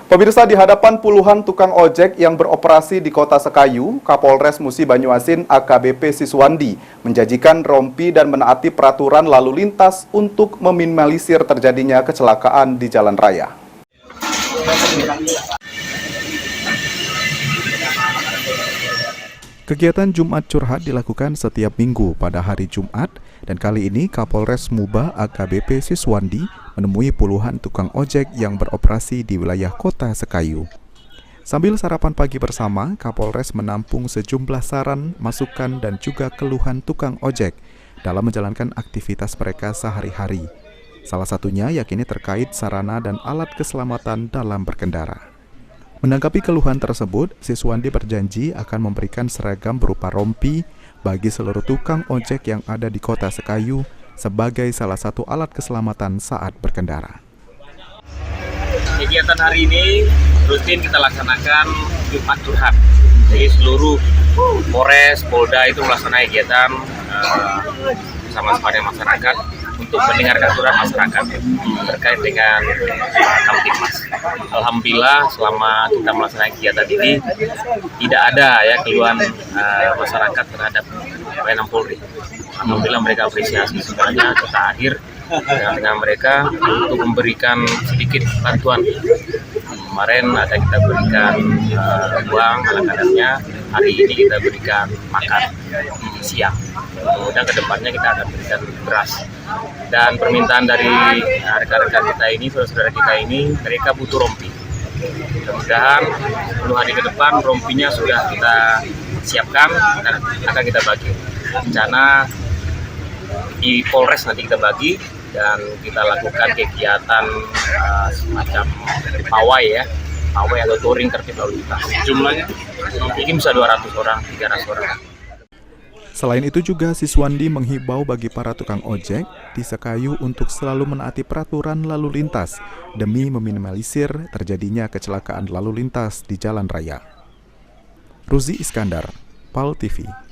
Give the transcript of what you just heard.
Pemirsa, di hadapan puluhan tukang ojek yang beroperasi di Kota Sekayu, Kapolres Musi Banyuasin AKBP Siswandi menjanjikan rompi dan menaati peraturan lalu lintas untuk meminimalisir terjadinya kecelakaan di jalan raya. Kegiatan Jumat Curhat dilakukan setiap minggu pada hari Jumat, dan kali ini Kapolres Muba AKBP Siswandi menemui puluhan tukang ojek yang beroperasi di wilayah Kota Sekayu. Sambil sarapan pagi bersama, Kapolres menampung sejumlah saran, masukan, dan juga keluhan tukang ojek dalam menjalankan aktivitas mereka sehari-hari. Salah satunya yakini terkait sarana dan alat keselamatan dalam berkendara. Menanggapi keluhan tersebut, Siswandi berjanji akan memberikan seragam berupa rompi bagi seluruh tukang ojek yang ada di Kota Sekayu sebagai salah satu alat keselamatan saat berkendara. Kegiatan hari ini rutin kita laksanakan Jumat Curhat. Jadi seluruh Polres, Polda itu melaksanakan kegiatan bersama-sama dengan masyarakat untuk mendengarkan surat masyarakat terkait dengan Kamtibmas. Alhamdulillah selama kita melaksanakan kegiatan ini tidak ada keluhan masyarakat terhadap pelayanan Polri. Alhamdulillah mereka apresiasi, sebenarnya kita hadir dengan mereka untuk memberikan sedikit bantuan. Kemarin ada kita berikan uang ala-kadarnya, hari ini kita berikan makan siang. Kemudian kedepannya kita akan berikan beras. Dan permintaan dari rekan-rekan kita ini, saudara-saudara kita ini, mereka butuh rompi. Mudah-mudahan 10 hari ke depan rompinya sudah kita siapkan dan akan kita bagi. Rencana di Polres nanti kita bagi dan kita lakukan kegiatan semacam pawai pawai atau touring tertib lalu lintas. Jumlahnya mungkin bisa 200 orang, 300 orang. Selain itu juga Siswandi menghibau bagi para tukang ojek di Sekayu untuk selalu menaati peraturan lalu lintas demi meminimalisir terjadinya kecelakaan lalu lintas di jalan raya. Ruzi Iskandar, PAL TV.